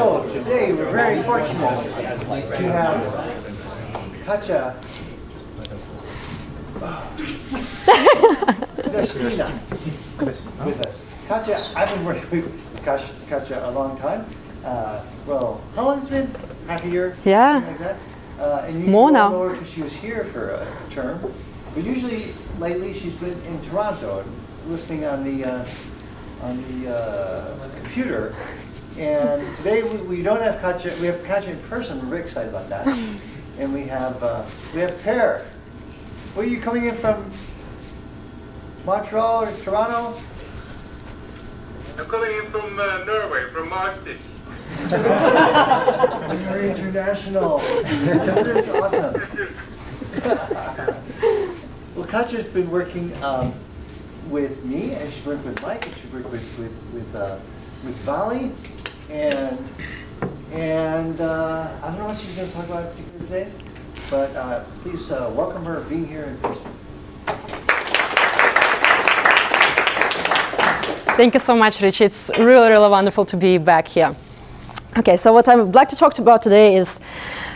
So today we're very fortunate to have Katya Kudashkina with us. Katya, I've been working with Katya a long time. Well, how long has it been? Half a year? Yeah. Something like that? And you More now. know her because she was here for a term. But usually, lately, she's been in Toronto, listening on the computer. And today we don't have Katya. We have Katya in person. We're very excited about that. And we have Per. Where are you coming in from? Montreal or Toronto? I'm coming in from Norway, from Arctic. Very international. This is awesome. Well, Katya's been working with me, and she's worked with Mike, and she's worked with Vali, and I don't know what she's going to talk about today, but please welcome her being here in person. Thank you so much, Rich. It's really, really wonderful to be back here. Okay, so what I would like to talk about today is,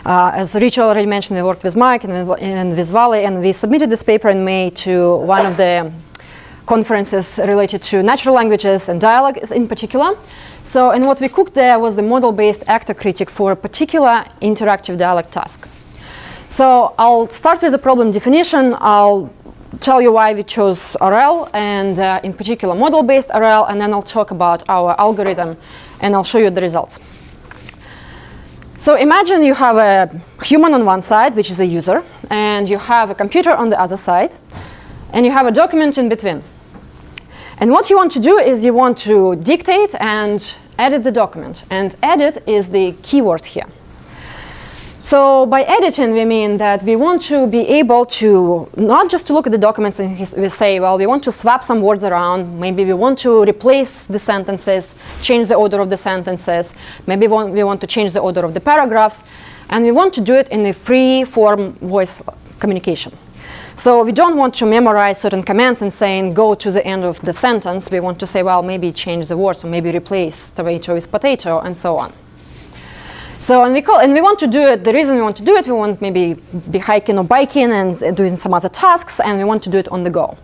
as Rich already mentioned, we worked with Mike and with Vali, and we submitted this paper in May to one of the conferences related to natural languages and dialogue in particular. So, and what we cooked there was the model-based actor-critic for a particular interactive dialogue task. So I'll start with the problem definition. I'll tell you why we chose RL, and in particular model-based RL, and then I'll talk about our algorithm, and I'll show you the results. So imagine you have a human on one side, which is a user, and you have a computer on the other side, and you have a document in between. And what you want to do is you want to dictate and edit the document, and edit is the keyword here. So by editing, we mean that we want to be able to not just to look at the documents and we say, well, we want to swap some words around. Maybe we want to replace the sentences, change the order of the sentences. Maybe we want to change the order of the paragraphs. And we want to do it in a free-form voice communication. So we don't want to memorize certain commands and saying, go to the end of the sentence. We want to say, well, maybe change the words, or maybe replace tomato with potato, and so on. So, and we want to do it, the reason we want to do it, we want maybe be hiking or biking and doing some other tasks, and we want to do it on the go.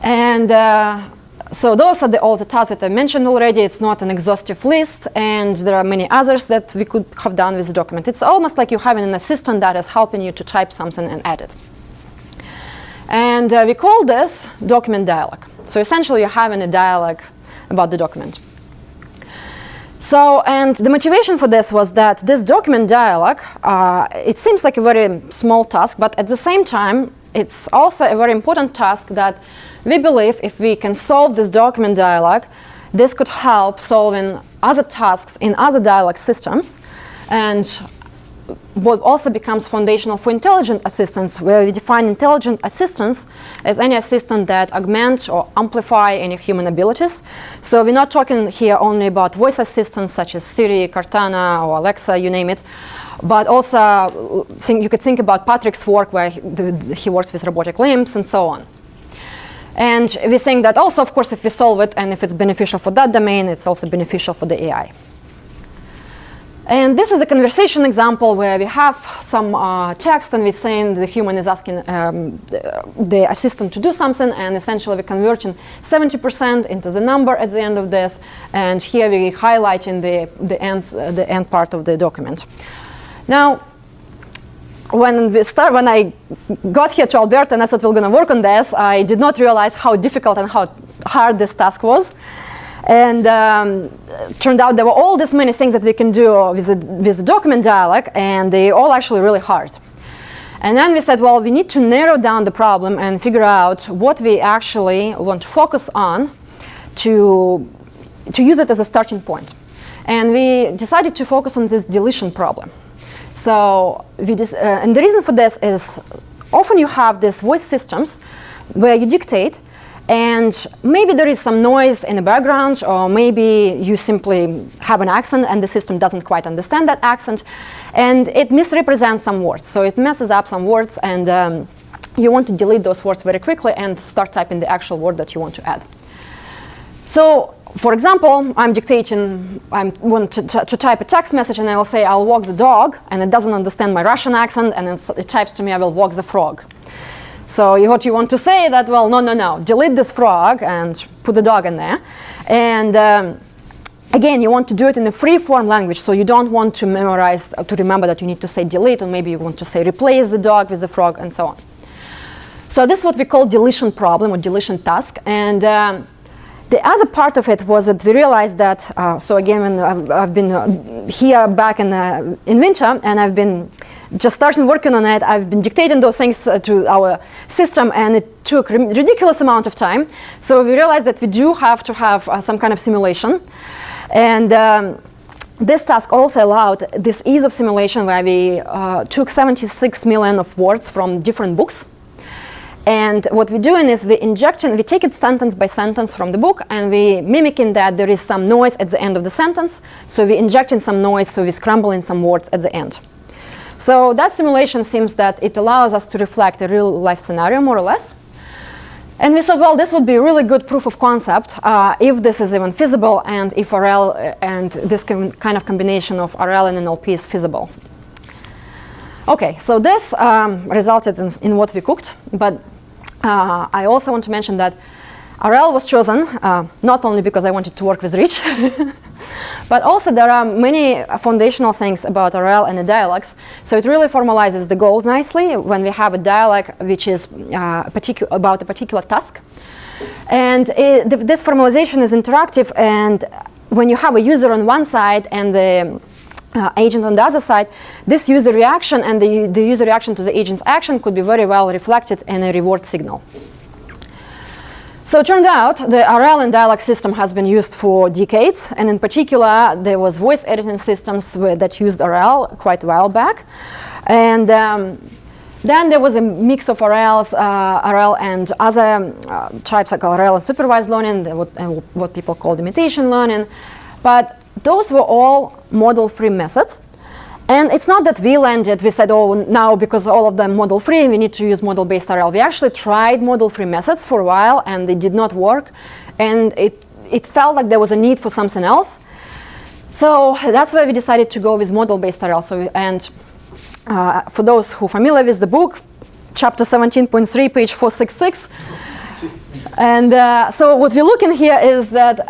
And so those are all the tasks that I mentioned already. It's not an exhaustive list, and there are many others that we could have done with the document. It's almost like you're having an assistant that is helping you to type something and edit. And we call this document dialogue. So essentially, you're having a dialogue about the document. So, and the motivation for this was that this document dialogue, it seems like a very small task, but at the same time, it's also a very important task that we believe if we can solve this document dialogue, this could help solving other tasks in other dialogue systems, and what also becomes foundational for intelligent assistants, where we define intelligent assistants as any assistant that augment or amplify any human abilities. So we're not talking here only about voice assistants such as Siri, Cortana, or Alexa, you name it, but also you could think about Patrick's work where he works with robotic limbs and so on. And we think that also, of course, if we solve it and if it's beneficial for that domain, it's also beneficial for the AI. And this is a conversation example where we have some text, and we're saying the human is asking the assistant to do something, and essentially we're converting 70% into the number at the end of this, and here we're highlighting the end part of the document. Now, when I got here to Alberta and I thought we were going to work on this, I did not realize how difficult and how hard this task was. And turned out there were all these many things that we can do with the document dialogue, and they all actually really hard. And then we said, well, we need to narrow down the problem and figure out what we actually want to focus on to use it as a starting point. And we decided to focus on this deletion problem. So, and the reason for this is often you have these voice systems where you dictate, and maybe there is some noise in the background, or maybe you simply have an accent and the system doesn't quite understand that accent, and it misrepresents some words. So it messes up some words, and you want to delete those words very quickly and start typing the actual word that you want to add. So, for example, I'm dictating, I want to type a text message, and I'll say, I'll walk the dog, and it doesn't understand my Russian accent, and it types to me, I will walk the frog. So what you want to say that, well, no, delete this frog and put the dog in there. And again, you want to do it in a free-form language, so you don't want to memorize, to remember that you need to say delete, or maybe you want to say replace the dog with the frog, and so on. So this is what we call deletion problem, or deletion task. And the other part of it was that we realized that, so again, when I've been here back in winter, and I've been just starting working on it, I've been dictating those things to our system, and it took a ridiculous amount of time. So we realized that we do have to have some kind of simulation. And this task also allowed this ease of simulation where we took 76 million of words from different books. And what we're doing is we take it sentence by sentence from the book, and we mimicking that there is some noise at the end of the sentence. So we're injecting some noise, so we're scrambling some words at the end. So that simulation seems that it allows us to reflect a real life scenario, more or less. And we thought, well, this would be a really good proof of concept if this is even feasible, and if RL and this kind of combination of RL and NLP is feasible. Okay, so this resulted in what we cooked, but I also want to mention that RL was chosen not only because I wanted to work with Rich, but also there are many foundational things about RL and the dialogues. So it really formalizes the goals nicely when we have a dialogue which is about a particular task. And this formalization is interactive, and when you have a user on one side and the agent on the other side, this user reaction and the user reaction to the agent's action could be very well reflected in a reward signal. So it turned out the RL and dialogue system has been used for decades, and in particular there was voice editing systems that used RL quite a while back. And then there was a mix of RL and other types like RL and supervised learning, what people call imitation learning. But those were all model-free methods. And it's not that we said, oh, now because all of them model-free, we need to use model-based RL. We actually tried model-free methods for a while, and they did not work. And it felt like there was a need for something else. So that's why we decided to go with model-based RL. For those who are familiar with the book, chapter 17.3, page 466. And so what we're looking here is that,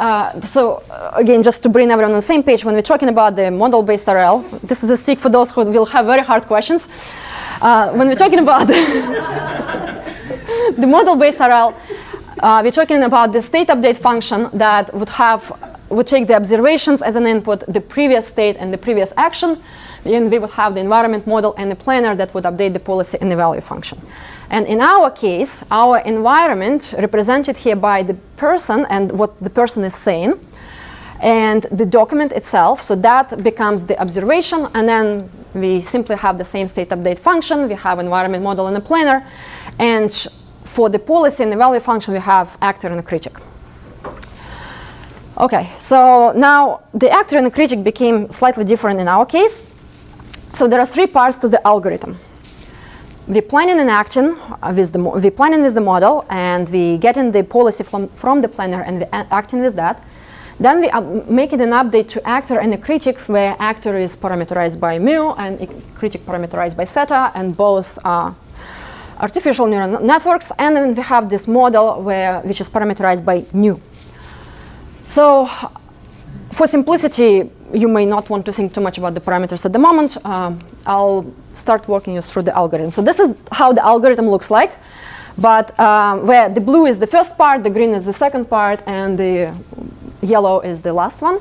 again, just to bring everyone on the same page, when we're talking about the model-based RL, this is a stick for those who will have very hard questions. When we're talking about the model-based RL, we're talking about the state update function that would take the observations as an input, the previous state and the previous action, and we would have the environment model and the planner that would update the policy and the value function. And in our case, our environment represented here by the person and what the person is saying, and the document itself, so that becomes the observation, and then we simply have the same state update function, we have environment model and a planner, and for the policy and the value function, we have actor and a critic. Okay, so now the actor and the critic became slightly different in our case. So there are three parts to the algorithm. We planning and acting with the model, and we getting the policy from the planner, and we acting with that. Then we are making an update to actor and a critic, where actor is parameterized by mu and critic parameterized by theta, and both are artificial neural networks. And then we have this model which is parameterized by nu. So for simplicity, you may not want to think too much about the parameters at the moment. I'll start walking you through the algorithm. So this is how the algorithm looks like, but where the blue is the first part, the green is the second part, and the yellow is the last one.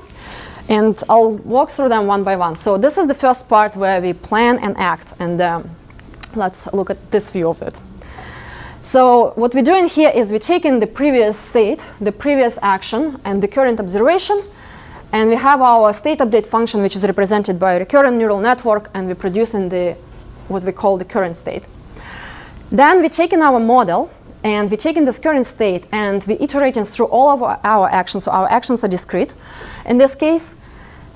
And I'll walk through them one by one. So this is the first part where we plan and act, and let's look at this view of it. So what we're doing here is we're taking the previous state, the previous action, and the current observation, and we have our state update function, which is represented by a recurrent neural network, and we're producing what we call the current state. Then we're taking our model, and we're taking this current state, and we're iterating through all of our actions. So our actions are discrete in this case,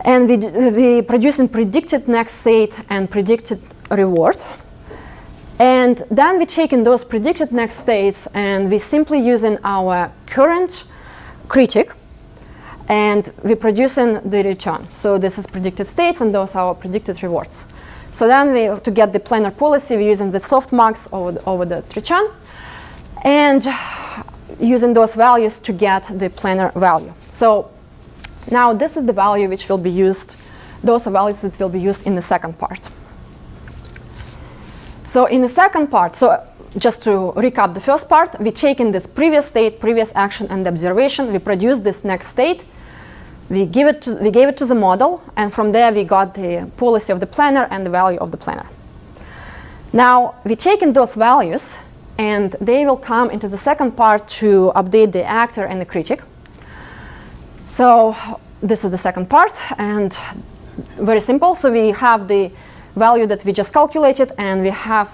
and we're producing predicted next state and predicted reward. And then we're taking those predicted next states, and we're simply using our current critic and we're producing the return. So this is predicted states, and those are our predicted rewards. So then to get the planar policy, we're using the softmax over the return, and using those values to get the planar value. So now this is the value which will be used, those are values that will be used in the second part. So in the second part, so just to recap the first part, we take in this previous state, previous action, and observation, we produce this next state, we gave it to the model, and from there we got the policy of the planar and the value of the planar. Now we take in those values, and they will come into the second part to update the actor and the critic. So this is the second part, and very simple. So we have the value that we just calculated, and we have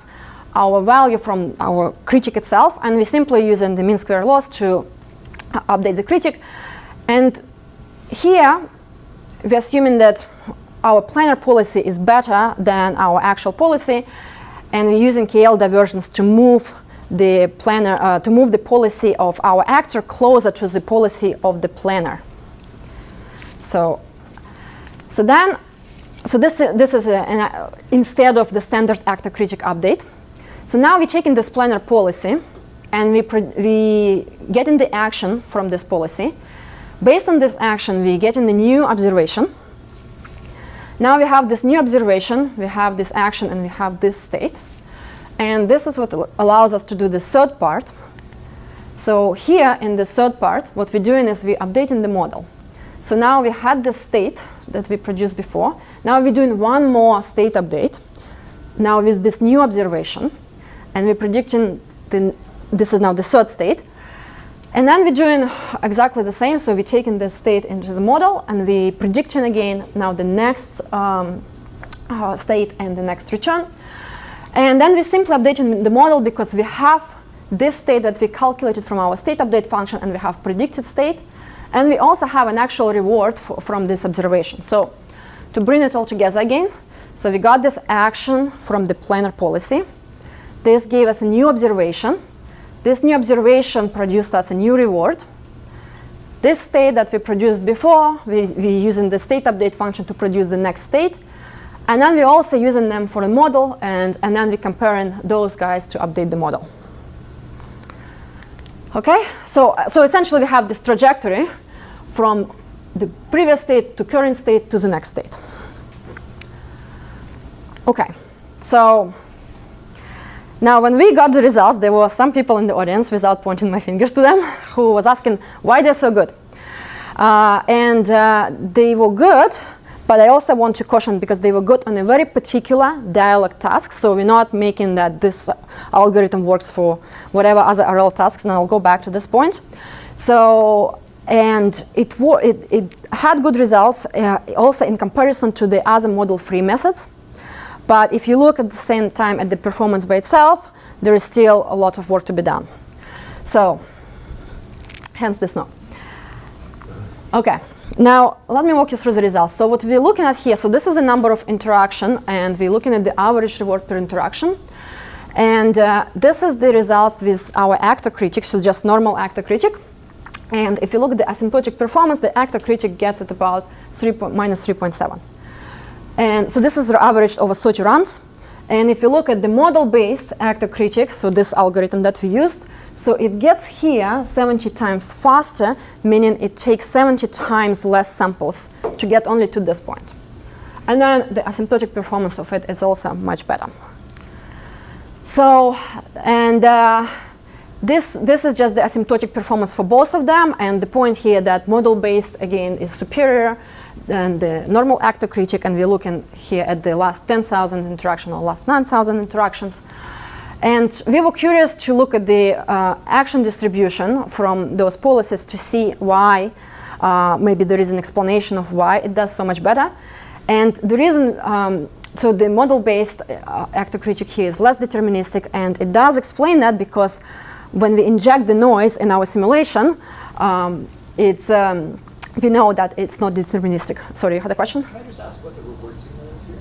our value from our critic itself, and we simply using the mean square loss to update the critic. And here we're assuming that our planar policy is better than our actual policy, and we're using KL diversions to move the planar, to move the policy of our actor closer to the policy of the planar. So this is instead of the standard actor-critic update. So now we're taking this planar policy, and we get in the action from this policy. Based on this action, we get in the new observation. Now we have this new observation, we have this action, and we have this state. And this is what allows us to do the third part. So here in the third part, what we're doing is we're updating the model. So now we had the state that we produced before. Now we're doing one more state update. Now with this new observation, and we're predicting this is now the third state. And then we're doing exactly the same. So we're taking the state into the model, and we're predicting again now the next state and the next return. And then we're simply updating the model because we have this state that we calculated from our state update function, and we have predicted state. And we also have an actual reward from this observation. So to bring it all together again, so we got this action from the planar policy. This gave us a new observation. This new observation produced us a new reward. This state that we produced before, we're using the state update function to produce the next state. And then we're also using them for the model, and then we're comparing those guys to update the model. Okay, so essentially we have this trajectory from the previous state to current state to the next state. Okay, so now when we got the results, there were some people in the audience, without pointing my fingers to them, who was asking why they're so good. They were good, but I also want to caution because they were good on a very particular dialog task. So we're not making that this algorithm works for whatever other RL tasks, and I'll go back to this point. So, and it had good results also in comparison to the other model-free methods. But if you look at the same time at the performance by itself, there is still a lot of work to be done. So, hence this note. Okay. Now, let me walk you through the results. So what we're looking at here, so this is a number of interaction, and we're looking at the average reward per interaction. And this is the result with our actor-critic, so just normal actor-critic. And if you look at the asymptotic performance, the actor-critic gets at about minus 3.7. And so this is averaged over 30 runs. And if you look at the model-based actor-critic, so this algorithm that we used, so it gets here 70 times faster, meaning it takes 70 times less samples to get only to this point. And then the asymptotic performance of it is also much better. So, and this is just the asymptotic performance for both of them. And the point here that model-based, again, is superior than the normal actor-critic. And we're looking here at the last 10,000 interactions or last 9,000 interactions. And we were curious to look at the action distribution from those policies to see why, maybe there is an explanation of why it does so much better. And the reason, so the model-based actor-critic here is less deterministic, and it does explain that because when we inject the noise in our simulation, we know that it's not deterministic. Sorry, you had a question? Can I just ask what the reward signal is here?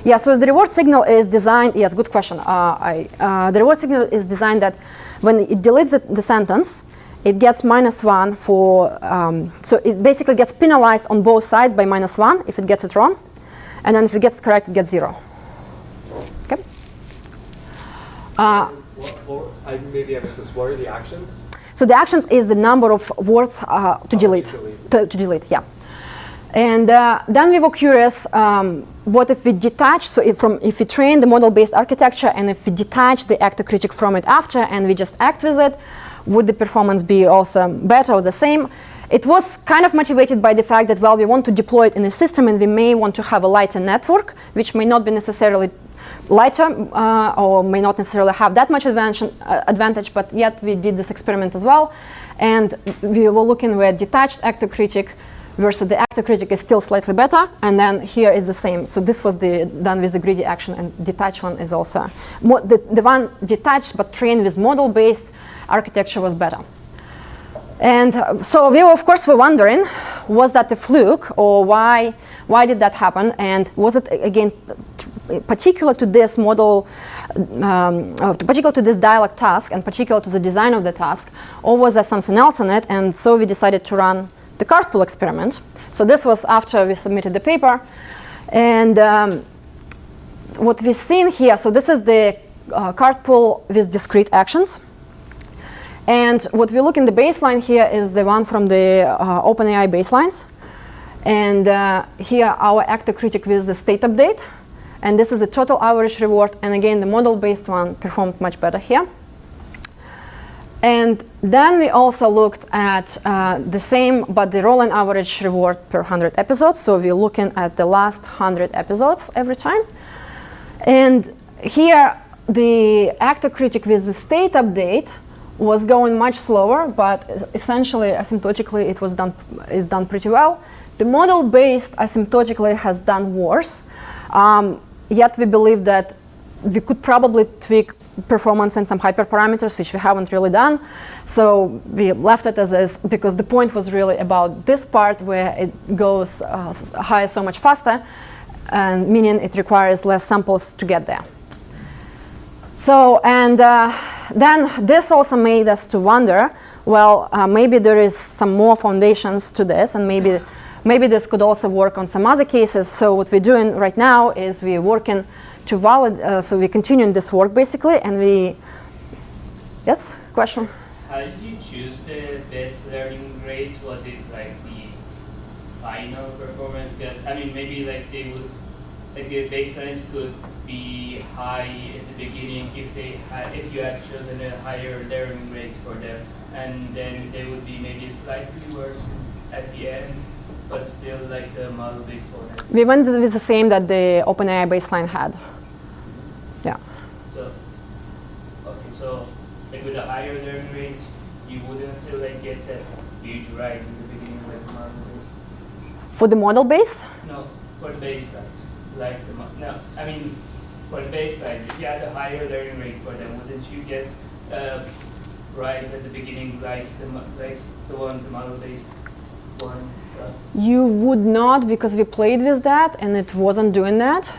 Yeah, so the reward signal is designed, yes, good question. The reward signal is designed that when it deletes the sentence, it gets -1 for, so it basically gets penalized on both sides by -1 if it gets it wrong. And then if it gets it correct, it gets 0. Okay? Maybe I missed this. What are the actions? So the actions is the number of words to delete. To delete, yeah. And then we were curious, what if we detach, so if we train the model-based architecture and if we detach the actor-critic from it after and we just act with it, would the performance be also better or the same? It was kind of motivated by the fact that, well, we want to deploy it in a system and we may want to have a lighter network, which may not be necessarily lighter or may not necessarily have that much advantage, but yet we did this experiment as well. And we were looking where detached actor-critic versus the actor-critic is still slightly better, and then here it's the same. So this was done with the greedy action, and detached one is also, the one detached but trained with model-based architecture was better. And so we were, of course, were wondering, was that a fluke, or why did that happen? And was it, again, particular to this model, particular to this dialog task, and particular to the design of the task, or was there something else in it? And so we decided to run the Cartful experiment. So this was after we submitted the paper. And what we've seen here, so this is the Cartful with discrete actions. And what we look in the baseline here is the one from the OpenAI baselines. And here our actor-critic with the state update. And this is the total average reward. And again, the model-based one performed much better here. And then we also looked at the same, but the rolling average reward per 100 episodes. So we're looking at the last 100 episodes every time. And here, the actor-critic with the state update was going much slower, but essentially, asymptotically, is done pretty well. The model-based asymptotically has done worse. Yet we believe that we could probably tweak performance and some hyperparameters, which we haven't really done. So we left it as is, because the point was really about this part where it goes higher so much faster, and meaning it requires less samples to get there. So, and then this also made us to wonder, well, maybe there is some more foundations to this, and maybe this could also work on some other cases. So what we're doing right now is we're working to validate, so we're continuing this work basically, and we, yes, question? How did you choose the best learning rate? Was it like the final performance? Because I mean, maybe like they would, like the baselines could be high at the beginning if you had chosen a higher learning rate for them, and then they would be maybe slightly worse at the end, but still like the model-based one. We went with the same that the OpenAI baseline had. Yeah. So, okay, so like with a higher learning rate, you wouldn't still like get that huge rise in the beginning like the model-based? For the model-based? No, for the baselines. Like no, I mean for the baselines, if you had a higher learning rate for them, wouldn't you get rise at the beginning like the model-based one? You would not, because we played with that and it wasn't doing that.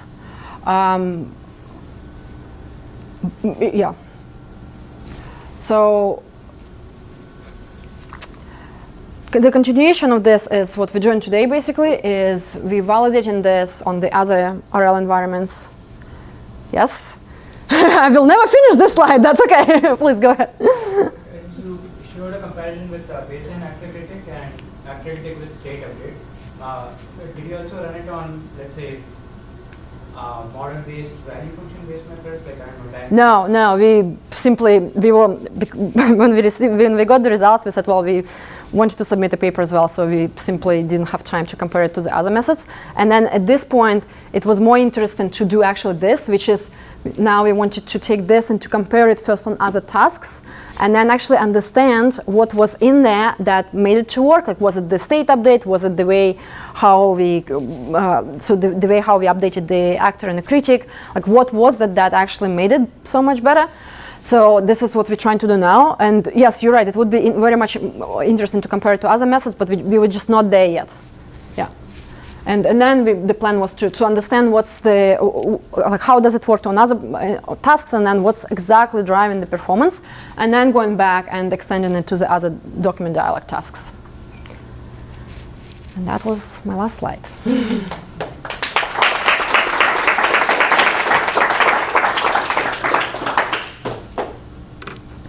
Yeah. So the continuation of this is what we're doing today basically, is we validating this on the other RL environments. Yes? I will never finish this slide, that's okay. Please go ahead. You showed a comparison with baseline actor-critic and actor-critic with state update. Did you also run it on, let's say, model-based value function-based methods, like I don't know? No, we simply, when we got the results, we said, well, we wanted to submit a paper as well, so we simply didn't have time to compare it to the other methods. And then at this point, it was more interesting to do actually this, which is now we wanted to take this and to compare it first on other tasks, and then actually understand what was in there that made it to work. Like, was it the state update? Was it the way how we, the way how we updated the actor and the critic? Like, what was that actually made it so much better? So this is what we're trying to do now. And yes, you're right. It would be very much interesting to compare it to other methods, but we were just not there yet. Yeah. And then the plan was to understand what's the, like how does it work on other tasks, and then what's exactly driving the performance, and then going back and extending it to the other document dialog tasks. And that was my last slide.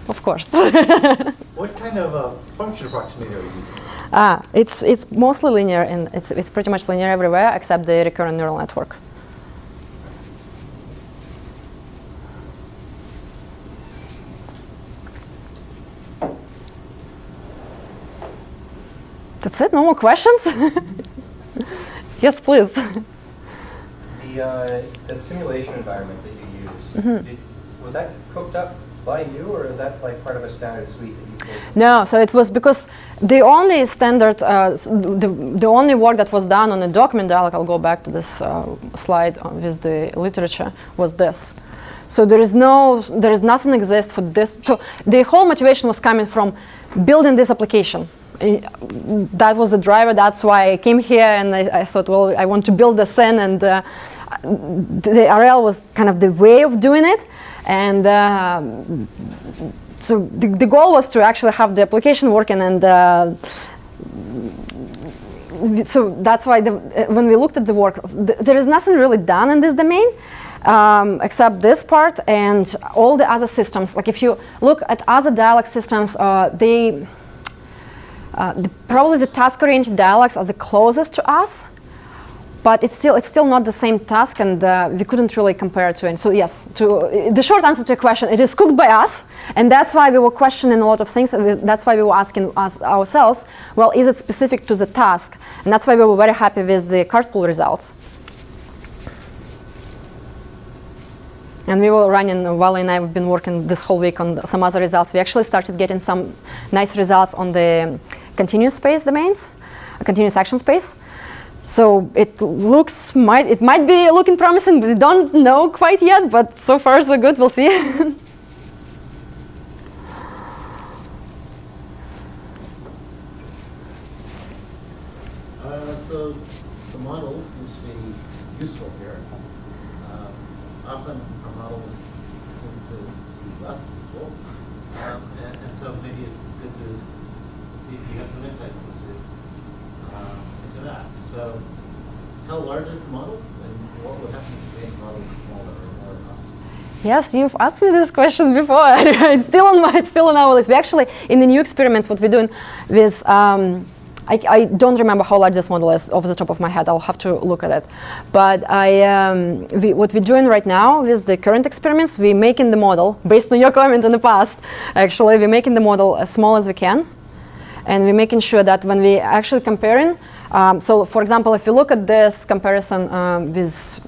Of course. What kind of function approximator are you using? It's mostly linear, and it's pretty much linear everywhere except the recurrent neural network. That's it? No more questions? Yes, please. The simulation environment that you used, was that cooked up by you, or is that like part of a standard suite that you created? No, so it was because the only standard, the only work that was done on the document dialog, I'll go back to this slide with the literature, was this. So there is nothing exists for this. So the whole motivation was coming from building this application. That was the driver. That's why I came here, and I thought, well, I want to build this in, and the RL was kind of the way of doing it. And so the goal was to actually have the application working, and so that's why when we looked at the work, there is nothing really done in this domain except this part and all the other systems. Like if you look at other dialog systems, probably the task-oriented dialogs are the closest to us. But it's still not the same task, and we couldn't really compare it to it. So yes, the short answer to your question, it is cooked by us, and that's why we were questioning a lot of things. And that's why we were asking ourselves, well, is it specific to the task? And that's why we were very happy with the Cartful results. And we were running, Wally and I have been working this whole week on some other results. We actually started getting some nice results on the continuous space domains, continuous action space. So it might be looking promising, but we don't know quite yet, but so far so good, we'll see. So the model seems to be useful here. Often our models seem to be less useful. And so maybe it's good to see if you have some insights as to into that. So how large is the model, and what would happen if you made models smaller or more advanced? Yes, you've asked me this question before. It's still on our list. We actually, in the new experiments, what we're doing with, I don't remember how large this model is off the top of my head. I'll have to look at it. But what we're doing right now with the current experiments, we're making the model, based on your comment in the past, actually, we're making the model as small as we can. And we're making sure that when we actually comparing, so for example, if you look at this comparison with,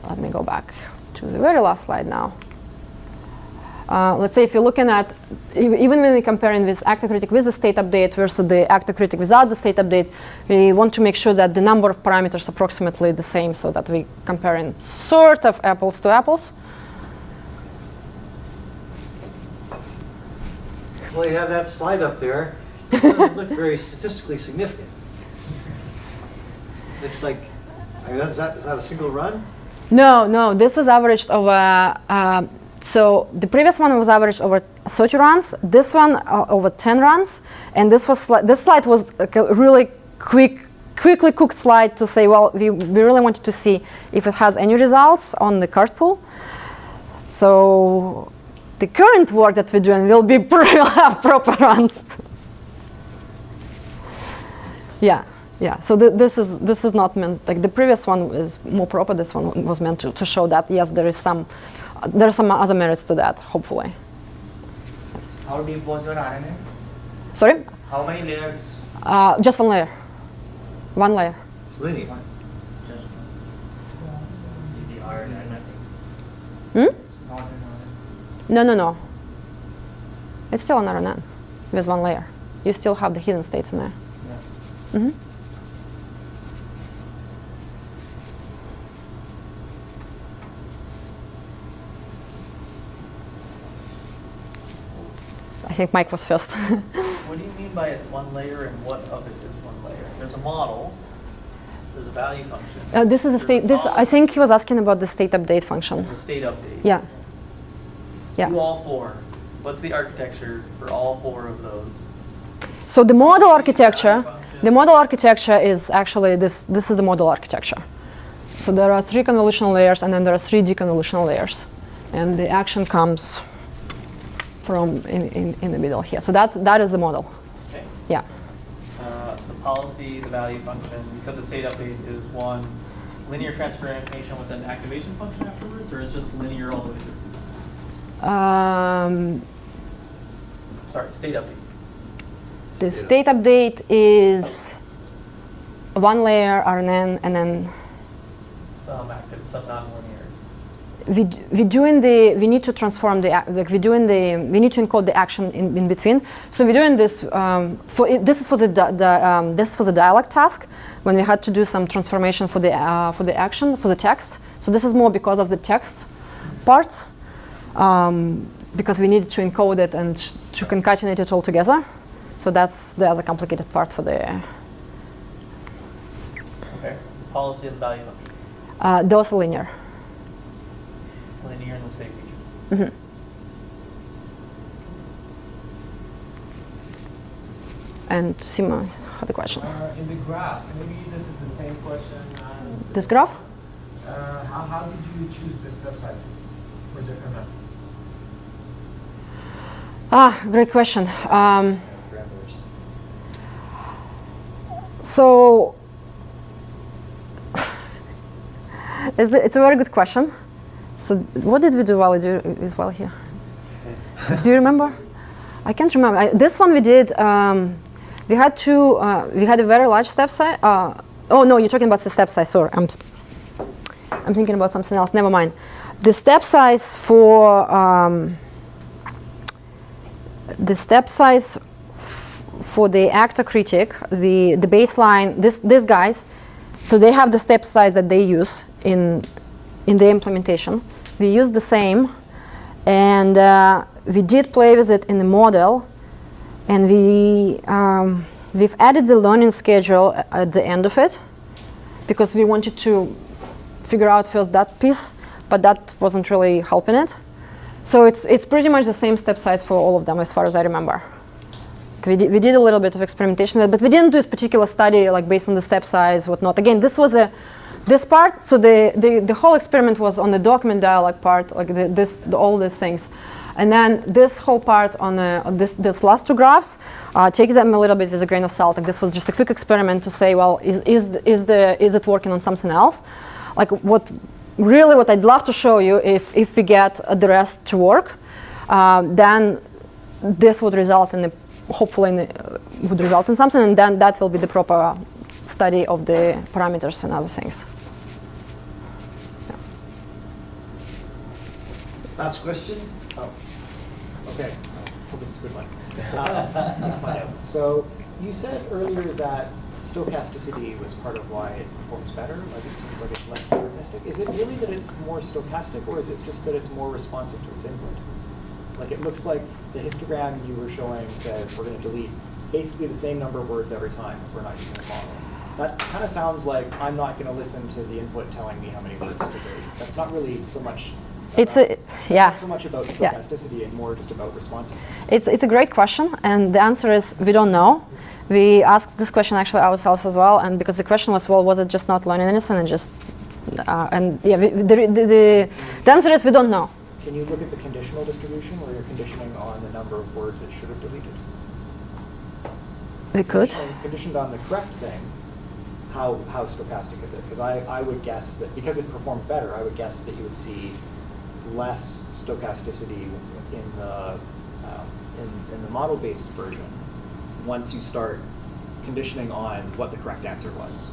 let me go back to the very last slide now. Let's say if you're looking at, even when we're comparing this Actor-Critic with the state update versus the Actor-Critic without the state update, we want to make sure that the number of parameters are approximately the same, so that we're comparing sort of apples to apples. Well, you have that slide up there. It doesn't look very statistically significant. Looks like, is that a single run? No, this was averaged over, so the previous one was averaged over 30 runs, this one over 10 runs, and this slide was like a really quickly cooked slide to say, well, we really wanted to see if it has any results on the Cartful. So the current work that we're doing will have proper runs. Yeah. So this is not meant, like the previous one is more proper. This one was meant to show that yes, there are some other merits to that, hopefully. Yes. How deep was your RNA? Sorry? How many layers? Just one layer. One layer. Linear. The RNN, I Hmm? think. No. It's still an RNN with one layer. You still have the hidden states in there. Yeah. Mm-hmm. I think Mike was first. What do you mean by it's one layer, and what of it is one layer? There's a model. There's a value function. This is the state. This I think he was asking about the state update function. The state update. Yeah. Yeah. Do all four. What's the architecture for all four of those? So the model architecture, is actually this. This is the model architecture. So there are 3 convolutional layers, and then there are 3 deconvolutional layers, and the action comes from in the middle here. So that is the model. Okay. Yeah. So the policy, the value function. You said the state update is one linear transfer information with an activation function afterwards, or is it just linear all the way through? Sorry, state update. The state update is 1 layer RNN, and then Some active, some non-linear. we need to transform we need to encode the action in between. So we're doing this this is for the dialog task, when we had to do some transformation for the action for the text. So this is more because of the text parts, because we needed to encode it and to concatenate it all together. So that's the other complicated part for the Okay. Policy and the value function. those are linear. Linear and the state feature. Mm-hmm. And Sima had a question. In the graph, maybe this is the same question as This graph? how did you choose the step sizes for different methods? Great question. So it's a very good question. So what did we do while we do as well here? Do you remember? I can't remember. This one we did. We had a very large step size. Oh no, you're talking about the step size. Sorry, I'm thinking about something else. Never mind. The step size for for the actor-critic, the baseline, these guys, so they have the step size that they use in the implementation. We use the same, and we did play with it in the model, and we've added the learning schedule at the end of it, because we wanted to figure out first that piece, but that wasn't really helping it. So it's pretty much the same step size for all of them, as far as I remember. We did a little bit of experimentation, but we didn't do this particular study like based on the step size, whatnot. Again, this was this part. So the whole experiment was on the document dialog part, like all these things, and then this whole part on this last 2 graphs. Take them a little bit with a grain of salt. Like this was just a quick experiment to say, well, is it working on something else? Like what I'd love to show you, if we get the rest to work, then this would result in would result in something, and then that will be the proper study of the parameters and other things. Yeah. Last question? Oh, okay. Hope it's a good one. Let's find out. So you said earlier that stochasticity was part of why it performs better. Like it seems like it's less deterministic. Is it really that it's more stochastic, or is it just that it's more responsive to its input? Like it looks like the histogram you were showing says we're going to delete basically the same number of words every time if we're not using a model. That kind of sounds like I'm not going to listen to the input telling me how many words to delete. That's not really so much. Not so much about stochasticity and more just about responsiveness. It's a great question, and the answer is we don't know. We asked this question actually ourselves as well, and because the question was, well, was it just not learning anything, and just the answer is we don't know. Can you look at the conditional distribution where you're conditioning on the number of words it should have deleted? We could. Conditioned on the correct thing, how stochastic is it? Because I would guess that because it performed better, I would guess that you would see less stochasticity in the model-based version once you start conditioning on what the correct answer was.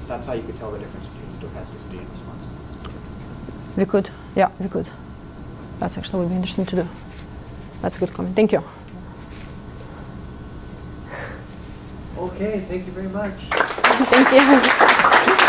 That's how you could tell the difference between stochasticity and responsiveness. We could, yeah, we could. That actually would be interesting to do. That's a good comment. Thank you. Okay, thank you very much. Thank you.